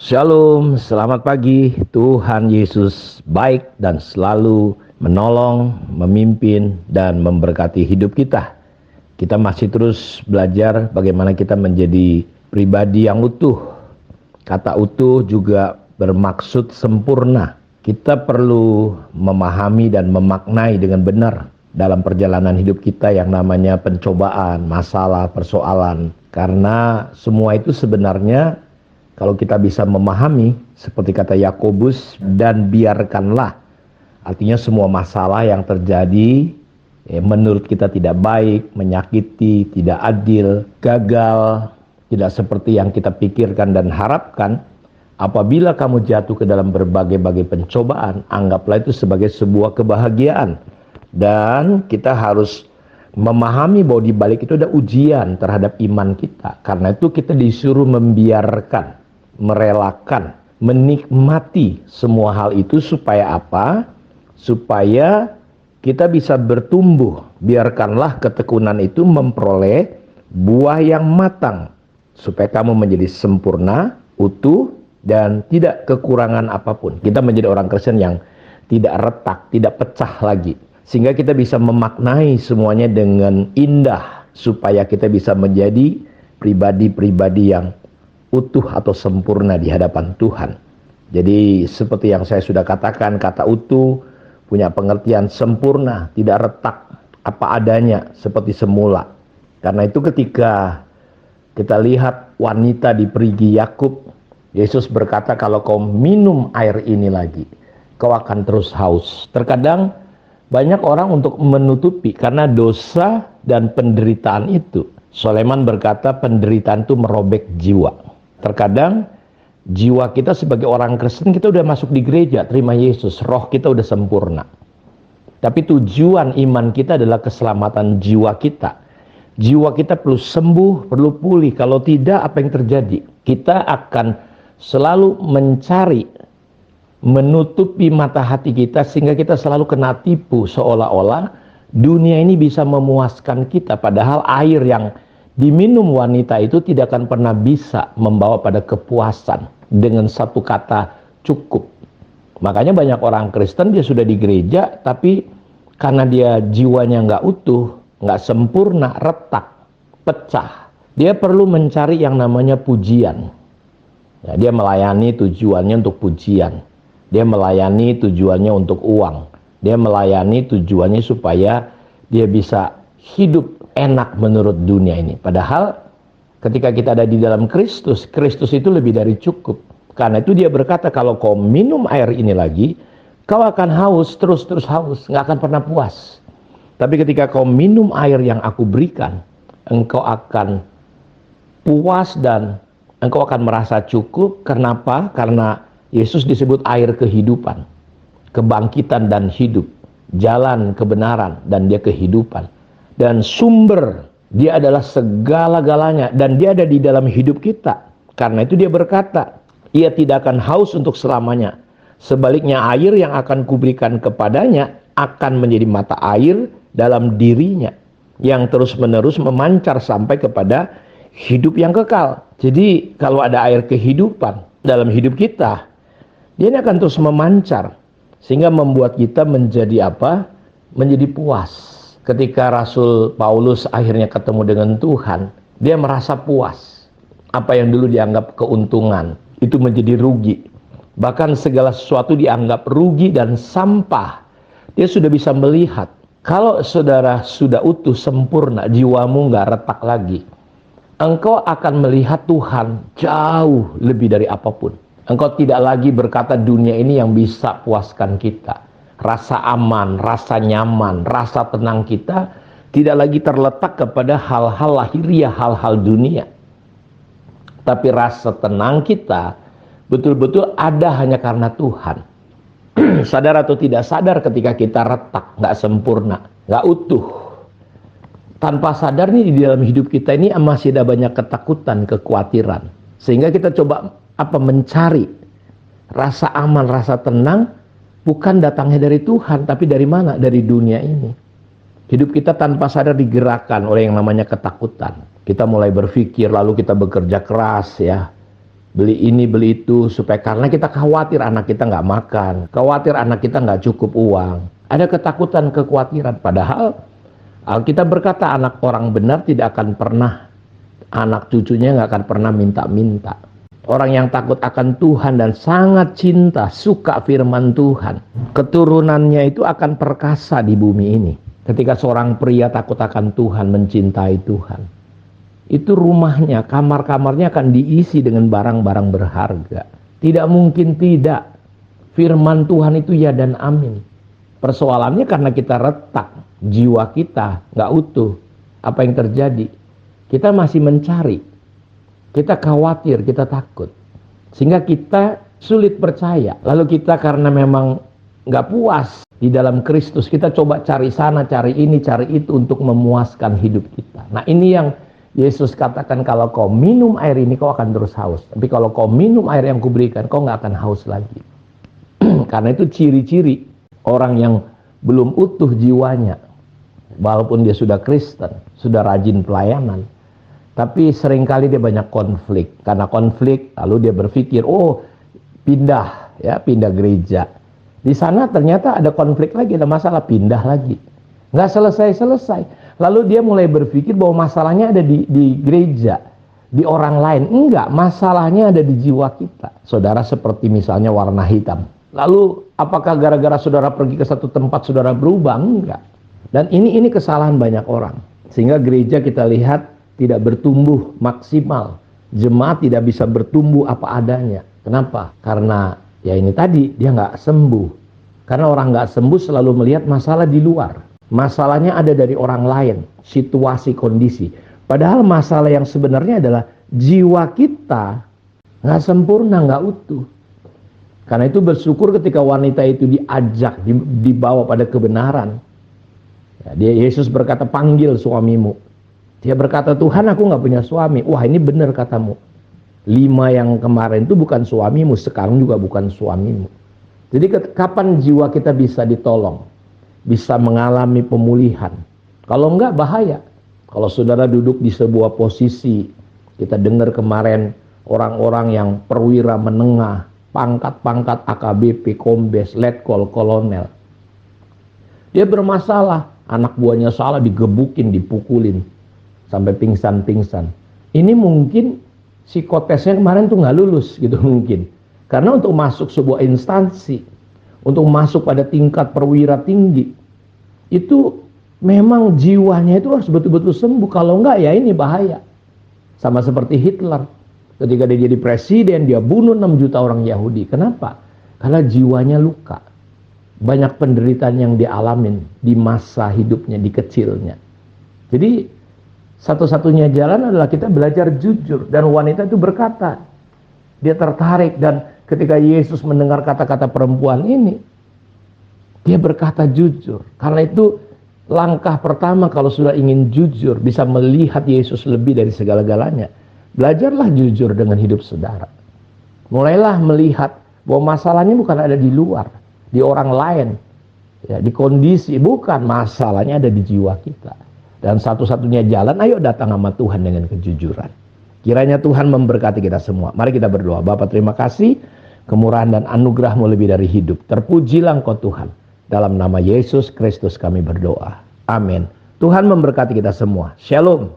Shalom, selamat pagi. Tuhan Yesus baik dan selalu menolong, memimpin, dan memberkati hidup kita. Kita masih terus belajar bagaimana kita menjadi pribadi yang utuh. Kata utuh juga bermaksud sempurna. Kita perlu memahami dan memaknai dengan benar dalam perjalanan hidup kita yang namanya pencobaan, masalah, persoalan. Karena semua itu sebenarnya kalau kita bisa memahami, seperti kata Yakobus, dan biarkanlah. Artinya semua masalah yang terjadi, menurut kita tidak baik, menyakiti, tidak adil, gagal, tidak seperti yang kita pikirkan dan harapkan. Apabila kamu jatuh ke dalam berbagai-bagai pencobaan, anggaplah itu sebagai sebuah kebahagiaan. Dan kita harus memahami bahwa di balik itu ada ujian terhadap iman kita. Karena itu kita disuruh membiarkan, merelakan, menikmati semua hal itu supaya apa? Supaya kita bisa bertumbuh. Biarkanlah ketekunan itu memperoleh buah yang matang, supaya kamu menjadi sempurna, utuh, dan tidak kekurangan apapun. Kita menjadi orang Kristen yang tidak retak, tidak pecah lagi, sehingga kita bisa memaknai semuanya dengan indah, supaya kita bisa menjadi pribadi-pribadi yang utuh atau sempurna di hadapan Tuhan. Jadi seperti yang saya sudah katakan, kata utuh punya pengertian sempurna, tidak retak, apa adanya seperti semula. Karena itu ketika kita lihat wanita di perigi Yakub, Yesus berkata, kalau kau minum air ini lagi, kau akan terus haus. Terkadang banyak orang untuk menutupi karena dosa dan penderitaan itu. Soleman berkata penderitaan itu merobek jiwa. Terkadang jiwa kita sebagai orang Kristen, kita udah masuk di gereja, terima Yesus, roh kita udah sempurna. Tapi tujuan iman kita adalah keselamatan jiwa kita. Jiwa kita perlu sembuh, perlu pulih. Kalau tidak, apa yang terjadi? Kita akan selalu mencari, menutupi mata hati kita, sehingga kita selalu kena tipu, seolah-olah dunia ini bisa memuaskan kita. Padahal air yang diminum wanita itu tidak akan pernah bisa membawa pada kepuasan dengan satu kata cukup. Makanya banyak orang Kristen, dia sudah di gereja, tapi karena dia jiwanya nggak utuh, nggak sempurna, retak, pecah, dia perlu mencari yang namanya pujian. Ya, dia melayani tujuannya untuk pujian, dia melayani tujuannya untuk uang, dia melayani tujuannya supaya dia bisa hidup enak menurut dunia ini. Padahal ketika kita ada di dalam Kristus, Kristus itu lebih dari cukup. Karena itu dia berkata, kalau kau minum air ini lagi, kau akan haus, terus haus, nggak akan pernah puas. Tapi ketika kau minum air yang aku berikan, engkau akan puas dan engkau akan merasa cukup. Kenapa? Karena Yesus disebut air kehidupan, kebangkitan dan hidup, jalan kebenaran, dan dia kehidupan. Dan sumber, dia adalah segala-galanya, dan dia ada di dalam hidup kita. Karena itu dia berkata, ia tidak akan haus untuk selamanya. Sebaliknya air yang akan kuberikan kepadanya akan menjadi mata air dalam dirinya, yang terus-menerus memancar sampai kepada hidup yang kekal. Jadi kalau ada air kehidupan dalam hidup kita, dia akan terus memancar, sehingga membuat kita menjadi apa? Menjadi puas. Ketika Rasul Paulus akhirnya ketemu dengan Tuhan, dia merasa puas. Apa yang dulu dianggap keuntungan, itu menjadi rugi. Bahkan segala sesuatu dianggap rugi dan sampah. Dia sudah bisa melihat, kalau saudara sudah utuh, sempurna, jiwamu nggak retak lagi, engkau akan melihat Tuhan jauh lebih dari apapun. Engkau tidak lagi berkata dunia ini yang bisa puaskan kita. Rasa aman, rasa nyaman, rasa tenang kita tidak lagi terletak kepada hal-hal lahiriah, hal-hal dunia. Tapi rasa tenang kita betul-betul ada hanya karena Tuhan. Sadar atau tidak sadar, ketika kita retak, nggak sempurna, nggak utuh, tanpa sadar nih di dalam hidup kita ini masih ada banyak ketakutan, kekhawatiran. Sehingga kita coba mencari rasa aman, rasa tenang. Bukan datangnya dari Tuhan, tapi dari mana? Dari dunia ini. Hidup kita tanpa sadar digerakkan oleh yang namanya ketakutan. Kita mulai berpikir, lalu kita bekerja keras ya. beli ini beli itu, supaya karena kita khawatir anak kita nggak makan, khawatir anak kita nggak cukup uang. Ada ketakutan, kekhawatiran. Padahal Alkitab berkata anak orang benar tidak akan pernah, anak cucunya nggak akan pernah minta-minta. Orang yang takut akan Tuhan dan sangat cinta, suka firman Tuhan, keturunannya itu akan perkasa di bumi ini. Ketika seorang pria takut akan Tuhan, mencintai Tuhan, itu rumahnya, kamar-kamarnya akan diisi dengan barang-barang berharga. Tidak mungkin tidak. Firman Tuhan itu ya dan amin. Persoalannya karena kita retak, jiwa kita nggak utuh. Apa yang terjadi? Kita masih mencari. Kita khawatir, kita takut. Sehingga kita sulit percaya. Lalu kita karena memang nggak puas di dalam Kristus, kita coba cari sana, cari ini, cari itu untuk memuaskan hidup kita. Nah, ini yang Yesus katakan, kalau kau minum air ini kau akan terus haus. Tapi kalau kau minum air yang kuberikan, kau nggak akan haus lagi. Karena itu ciri-ciri orang yang belum utuh jiwanya. Walaupun dia sudah Kristen, sudah rajin pelayanan, tapi seringkali dia banyak konflik. Karena konflik, lalu dia berpikir, oh pindah gereja. Di sana ternyata ada konflik lagi, ada masalah, pindah lagi. Nggak selesai-selesai. Lalu dia mulai berpikir bahwa masalahnya ada di gereja, di orang lain. Enggak, masalahnya ada di jiwa kita. Saudara, seperti misalnya warna hitam. Lalu apakah gara-gara saudara pergi ke satu tempat saudara berubah? Enggak. Dan ini kesalahan banyak orang. Sehingga gereja kita lihat tidak bertumbuh maksimal. Jemaat tidak bisa bertumbuh apa adanya. Kenapa? Karena ya ini tadi, dia nggak sembuh. Karena orang nggak sembuh selalu melihat masalah di luar. Masalahnya ada dari orang lain, situasi, kondisi. Padahal masalah yang sebenarnya adalah jiwa kita nggak sempurna, nggak utuh. Karena itu bersyukur ketika wanita itu diajak, dibawa pada kebenaran. Ya, Yesus berkata, panggil suamimu. Dia berkata, Tuhan aku nggak punya suami. Wah, ini benar katamu. 5 yang kemarin itu bukan suamimu, sekarang juga bukan suamimu. Jadi kapan jiwa kita bisa ditolong? Bisa mengalami pemulihan. Kalau enggak bahaya. Kalau saudara duduk di sebuah posisi, kita dengar kemarin orang-orang yang perwira menengah, pangkat-pangkat AKBP, kombes, letkol, kolonel. Dia bermasalah, anak buahnya salah, digebukin, dipukulin, sampai pingsan-pingsan. Ini mungkin psikotesnya kemarin tuh nggak lulus gitu mungkin. Karena untuk masuk sebuah instansi, untuk masuk pada tingkat perwira tinggi, itu memang jiwanya itu harus betul-betul sembuh. Kalau enggak ya ini bahaya. Sama seperti Hitler. Ketika dia jadi presiden, dia bunuh 6 juta orang Yahudi. Kenapa? Karena jiwanya luka. Banyak penderitaan yang dialamin di masa hidupnya, di kecilnya. Jadi satu-satunya jalan adalah kita belajar jujur. Dan wanita itu berkata, dia tertarik, dan ketika Yesus mendengar kata-kata perempuan ini, dia berkata jujur. Karena itu langkah pertama kalau sudah ingin jujur, bisa melihat Yesus lebih dari segala-galanya, belajarlah jujur dengan hidup saudara. Mulailah melihat bahwa masalahnya bukan ada di luar, di orang lain, ya, di kondisi, bukan, masalahnya ada di jiwa kita. Dan satu-satunya jalan, ayo datang sama Tuhan dengan kejujuran. Kiranya Tuhan memberkati kita semua. Mari kita berdoa. Bapa, terima kasih, kemurahan dan anugerah-Mu lebih dari hidup. Terpujilah Engkau Tuhan. Dalam nama Yesus Kristus kami berdoa. Amin. Tuhan memberkati kita semua. Shalom.